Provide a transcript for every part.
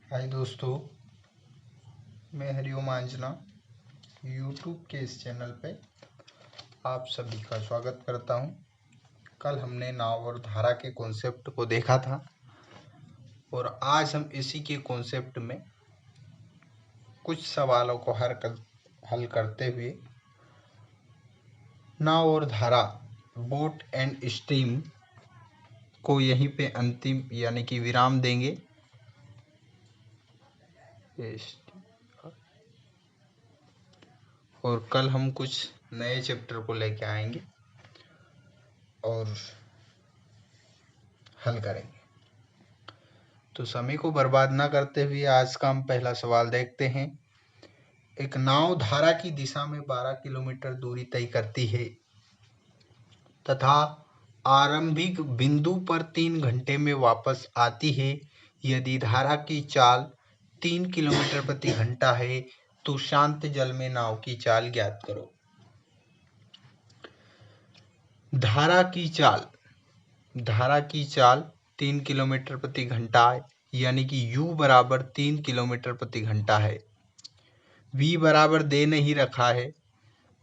हाय दोस्तों, मैं हरिओम आंजना यूट्यूब के इस चैनल पे आप सभी का स्वागत करता हूं। कल हमने नाव और धारा के कॉन्सेप्ट को देखा था और आज हम इसी के कॉन्सेप्ट में कुछ सवालों को हल करते हुए नाव और धारा, बोट एंड स्ट्रीम को यहीं पे अंतिम यानी कि विराम देंगे। और कल हम कुछ नए चैप्टर को लेके आएंगे और हल करेंगे। तो समय को बर्बाद ना करते हुए आज का हम पहला सवाल देखते हैं। एक नाव धारा की दिशा में 12 किलोमीटर दूरी तय करती है तथा आरंभिक बिंदु पर 3 घंटे में वापस आती है। यदि धारा की चाल 3 किलोमीटर प्रति घंटा है तो शांत जल में नाव की चाल ज्ञात करो। धारा की चाल 3 किलोमीटर प्रति घंटा है, यानी कि u बराबर 3 किलोमीटर प्रति घंटा है। v बराबर दे नहीं रखा है।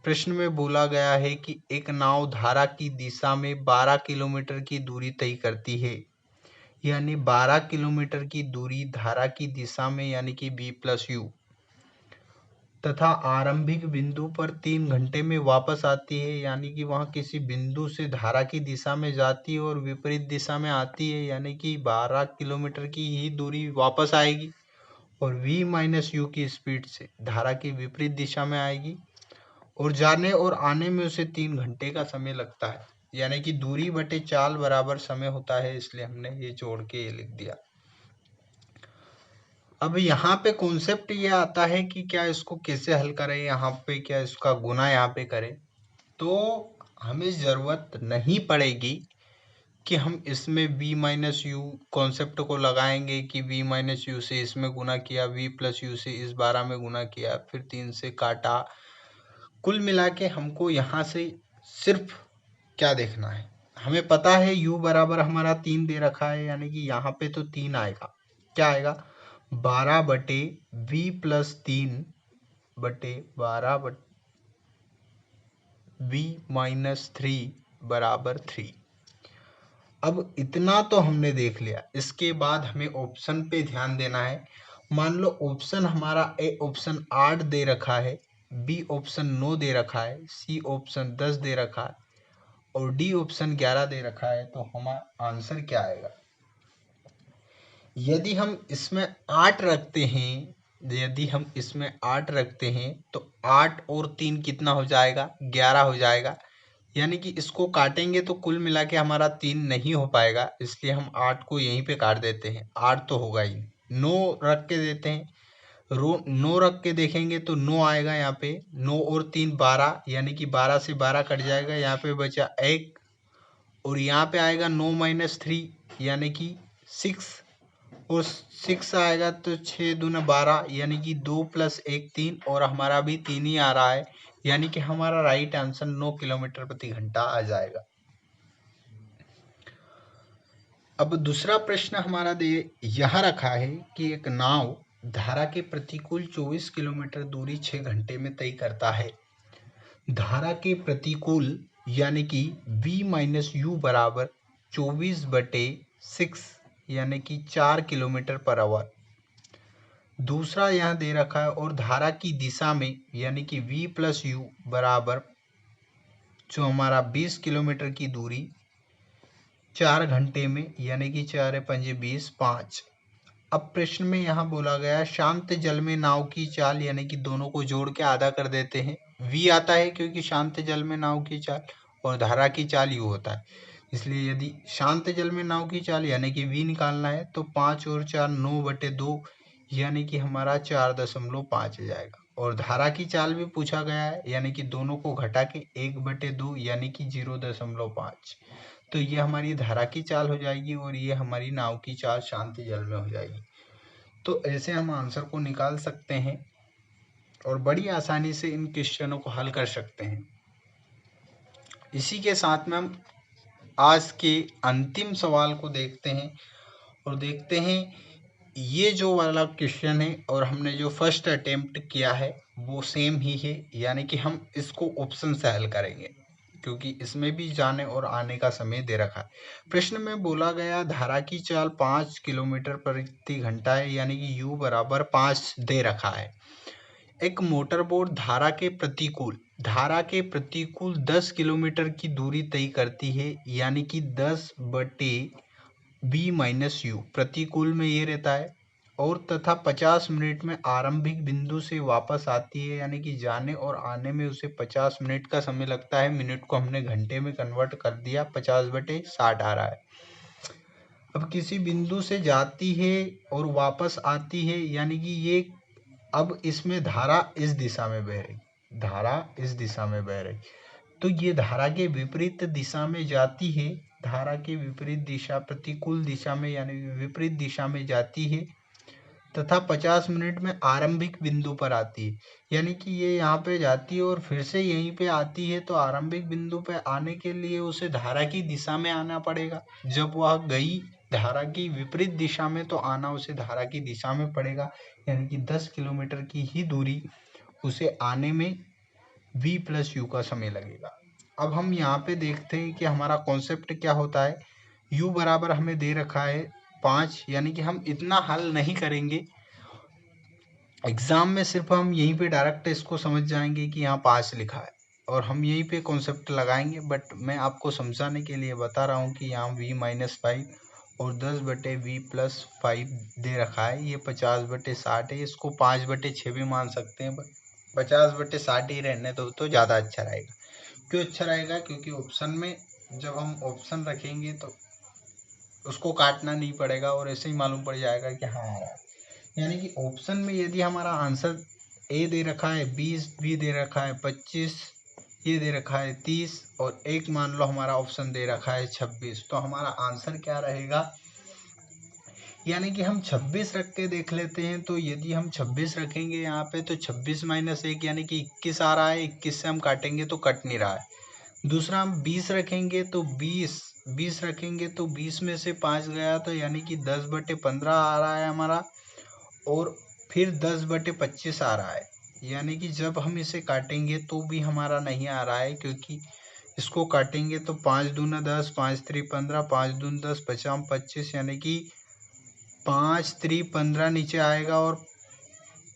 प्रश्न में बोला गया है कि एक नाव धारा की दिशा में 12 किलोमीटर की दूरी तय करती है, यानी 12 किलोमीटर की दूरी धारा की दिशा में यानी कि v प्लस यू, तथा आरंभिक बिंदु पर 3 घंटे में वापस आती है, यानी कि वहां किसी बिंदु से धारा की दिशा में जाती है और विपरीत दिशा में आती है, यानी कि 12 किलोमीटर की ही दूरी वापस आएगी और v माइनस यू की स्पीड से धारा की विपरीत दिशा में आएगी और जाने और आने में उसे 3 घंटे का समय लगता है, यानी कि दूरी बटे चाल बराबर समय होता है, इसलिए हमने ये जोड़ के ये लिख दिया। अब यहाँ पे कॉन्सेप्ट ये आता है कि क्या इसको कैसे हल करें, यहाँ पे क्या इसका गुना यहाँ पे करें। तो हमें ज़रूरत नहीं पड़ेगी कि हम इसमें v माइनस यू कॉन्सेप्ट को लगाएंगे कि v माइनस यू से इसमें गुना किया, v प्लस यू से इस 12 में गुना किया, फिर 3 से काटा। कुल मिला के हमको यहाँ से सिर्फ क्या देखना है, हमें पता है u बराबर हमारा 3 दे रखा है, यानी कि यहाँ पे तो 3 आएगा। क्या आएगा? 12 बटे v प्लस 3 बटे 12 बटे v माइनस 3 बराबर 3। अब इतना तो हमने देख लिया। इसके बाद हमें ऑप्शन पे ध्यान देना है। मान लो ऑप्शन हमारा ए ऑप्शन 8 दे रखा है, बी ऑप्शन 9 दे रखा है, सी ऑप्शन 10 दे रखा है और डी ऑप्शन 11 दे रखा है, तो हमारा आंसर क्या आएगा? यदि हम इसमें 8 रखते हैं तो 8 और 3 कितना हो जाएगा? 11 हो जाएगा। यानी कि इसको काटेंगे तो कुल मिला के हमारा 3 नहीं हो पाएगा, इसलिए हम 8 को यहीं पे काट देते हैं। 8 तो होगा ही। 9 रख के देते हैं, 9 रख के देखेंगे तो 9 आएगा यहाँ पे। 9 और 3 12, यानी कि 12 से 12 कट जाएगा, यहाँ पे बचा 1 और यहाँ पे आएगा 9 माइनस 3 यानी कि 6 और 6 आएगा तो 6 दूना 12, यानी कि 2 प्लस 1 3 और हमारा भी 3 ही आ रहा है, यानी कि हमारा राइट आंसर 9 किलोमीटर प्रति घंटा आ जाएगा। अब दूसरा प्रश्न हमारा यह रखा है कि एक नाव धारा के प्रतिकूल 24 किलोमीटर दूरी 6 घंटे में तय करता है। धारा के प्रतिकूल यानी कि v माइनस यू बराबर 24 बटे 6 यानी कि 4 किलोमीटर पर आवर। दूसरा यहाँ दे रखा है और धारा की दिशा में यानी कि v प्लस यू बराबर जो हमारा 20 किलोमीटर की दूरी 4 घंटे में यानी कि 4 पंजे 20 5। अब प्रश्न में यहाँ बोला गया शांत जल में नाव की चाल, यानी कि दोनों को जोड़ के आधा कर देते हैं। v आता है क्योंकि शांत जल में नाव की चाल और धारा की चाल u होता है, इसलिए यदि शांत जल में नाव की चाल यानी कि v निकालना है तो 5 और 4 9 बटे 2 यानी कि हमारा 4.5 आ जाएगा। और धारा की चाल भी पूछा गया है, यानी कि दोनों को घटा के 1 बटे 2 यानी कि 0.5। तो ये हमारी धारा की चाल हो जाएगी और ये हमारी नाव की चाल शांत जल में हो जाएगी। तो ऐसे हम आंसर को निकाल सकते हैं और बड़ी आसानी से इन क्वेश्चनों को हल कर सकते हैं। इसी के साथ में हम आज के अंतिम सवाल को देखते हैं और देखते हैं ये जो वाला क्वेश्चन है और हमने जो फर्स्ट अटेम्प्ट किया है वो सेम ही है, यानी कि हम इसको ऑप्शन से हल करेंगे क्योंकि इसमें भी जाने और आने का समय दे रखा है। प्रश्न में बोला गया धारा की चाल 5 किलोमीटर प्रति घंटा है, यानी कि u बराबर 5 दे रखा है। एक मोटरबोट धारा के प्रतिकूल 10 किलोमीटर की दूरी तय करती है, यानी कि 10/b माइनस यू प्रतिकूल में ये रहता है, और तथा 50 मिनट में आरंभिक बिंदु से वापस आती है, यानी कि जाने और आने में उसे 50 मिनट का समय लगता है। मिनट को हमने घंटे में कन्वर्ट कर दिया, 50/60 आ रहा है। अब किसी बिंदु से जाती है और वापस आती है, यानी कि ये अब इसमें धारा इस दिशा में बह रही, तो ये धारा के विपरीत दिशा में जाती है, धारा के विपरीत दिशा प्रतिकूल दिशा में यानी विपरीत दिशा में जाती है, तथा 50 मिनट में आरंभिक बिंदु पर आती है, यानी कि ये यहाँ पे जाती है और फिर से यहीं पे आती है। तो आरंभिक बिंदु पे आने के लिए उसे धारा की दिशा में आना पड़ेगा। जब वह गई धारा की विपरीत दिशा में तो आना उसे धारा की दिशा में पड़ेगा, यानी कि 10 किलोमीटर की ही दूरी उसे आने में v प्लस यू का समय लगेगा। अब हम यहाँ पे देखते हैं कि हमारा कॉन्सेप्ट क्या होता है। u बराबर हमें दे रखा है 5, यानी कि हम इतना हल नहीं करेंगे एग्जाम में, सिर्फ हम यहीं पे डायरेक्ट इसको समझ जाएंगे कि यहाँ 5 लिखा है और हम यहीं पे कॉन्सेप्ट लगाएंगे। बट मैं आपको समझाने के लिए बता रहा हूँ कि यहाँ v माइनस 5 और 10/v प्लस 5 दे रखा है, ये 50/60 है। इसको 5/6 भी मान सकते हैं, 50/60 ही रहने दो तो ज़्यादा अच्छा रहेगा। क्यों अच्छा रहेगा? क्योंकि ऑप्शन में जब हम ऑप्शन रखेंगे तो उसको काटना नहीं पड़ेगा और ऐसे ही मालूम पड़ जाएगा कि हाँ आ रहा है। यानी कि ऑप्शन में यदि हमारा आंसर ए दे रखा है 20, बी दे रखा है 25, ये दे रखा है 30 और एक मान लो हमारा ऑप्शन दे रखा है 26, तो हमारा आंसर क्या रहेगा? यानी कि हम 26 रख के देख लेते हैं। तो यदि हम 26 रखेंगे यहाँ पे तो 26 माइनस 1 यानी कि 21 आ रहा है, 21 से हम काटेंगे तो कट नहीं रहा है। दूसरा हम 20 रखेंगे तो 20 रखेंगे तो 20 में से 5 गया तो यानी कि 10/15 आ रहा है हमारा, और फिर 10/25 आ रहा है, यानी कि जब हम इसे काटेंगे तो भी हमारा नहीं आ रहा है, क्योंकि इसको काटेंगे तो 5 दूना 10, 5 3 15, 5 दून 10, 50 25, यानी कि 5 3 15 नीचे आएगा और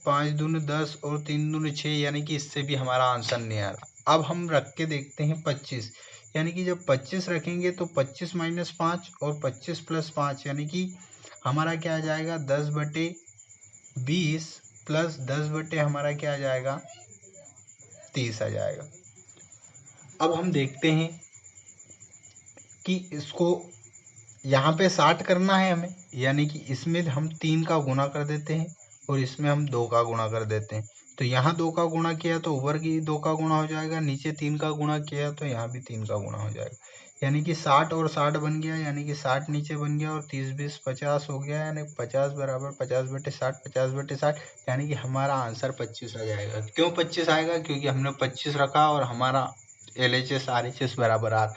5 दून 10 और 3 दून 6, यानी कि इससे भी हमारा आंसर नहीं आ रहा। अब हम रख के देखते हैं 25, यानी कि जब 25 रखेंगे तो 25 माइनस 5 और 25 प्लस 5, यानी कि हमारा क्या आ जाएगा 10/20 प्लस 10/ हमारा क्या आ जाएगा 30 आ जाएगा। अब हम देखते हैं कि इसको यहाँ पे 60 करना है हमें, यानी कि इसमें हम 3 का गुणा कर देते हैं और इसमें हम 2 का गुणा कर देते हैं। तो यहाँ 2 का गुणा किया तो ऊपर की 2 का गुणा हो जाएगा, नीचे 3 का गुणा किया तो यहाँ भी 3 का गुणा हो जाएगा, यानी कि 60 और 60 बन गया, यानी कि 60 नीचे बन गया और 30 20 50 हो गया, यानी 50 बराबर 50/60, 50/60, यानी कि हमारा आंसर 25 आ जाएगा। क्यों 25 आएगा? क्योंकि हमने 25 रखा और हमारा LHS RHS बराबर आर।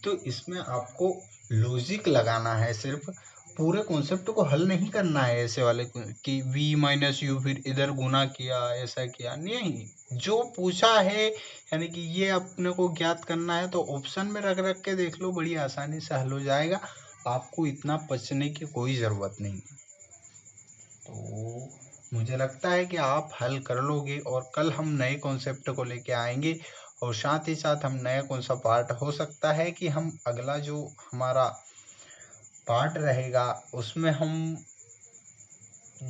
तो इसमें आपको लॉजिक लगाना है, सिर्फ पूरे कॉन्सेप्ट को हल नहीं करना है ऐसे वाले कि v माइनस यू फिर इधर गुना किया ऐसा किया, नहीं, जो पूछा है यानी कि ये अपने को ज्ञात करना है तो ऑप्शन में रख रख के देख लो, बड़ी आसानी से हल हो जाएगा। आपको इतना पचने की कोई ज़रूरत नहीं है। तो मुझे लगता है कि आप हल कर लोगे और कल हम नए कॉन्सेप्ट को लेके आएंगे और साथ ही साथ हम नया कौन सा पार्ट हो सकता है कि हम अगला जो हमारा पार्ट रहेगा उसमें हम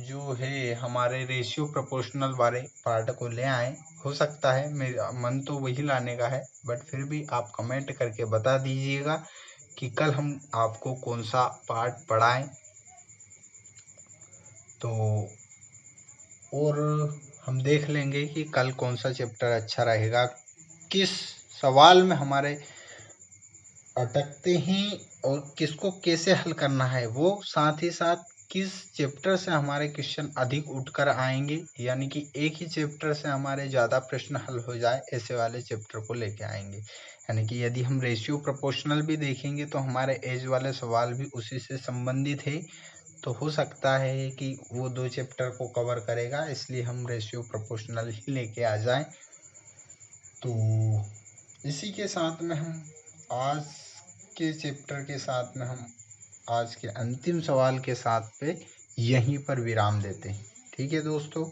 जो है हमारे रेशियो प्रोपोर्शनल वाले पार्ट को ले आए। हो सकता है, मेरा मन तो वही लाने का है, बट फिर भी आप कमेंट करके बता दीजिएगा कि कल हम आपको कौन सा पार्ट पढ़ाएं। तो और हम देख लेंगे कि कल कौन सा चैप्टर अच्छा रहेगा, किस सवाल में हमारे अटकते हैं और किसको कैसे हल करना है वो, साथ ही साथ किस चैप्टर से हमारे क्वेश्चन अधिक उठकर आएंगे, यानी कि एक ही चैप्टर से हमारे ज़्यादा प्रश्न हल हो जाए ऐसे वाले चैप्टर को लेके आएंगे। यानी कि यदि हम रेशियो प्रोपोर्शनल भी देखेंगे तो हमारे एज वाले सवाल भी उसी से संबंधित है। तो हो सकता है कि वो 2 चैप्टर को कवर करेगा, इसलिए हम रेशियो प्रोपोर्शनल ही लेके आ जाएं। तो इसी के साथ में हम आज के चैप्टर के साथ में हम आज के अंतिम सवाल के साथ पे यहीं पर विराम देते हैं। ठीक है दोस्तों।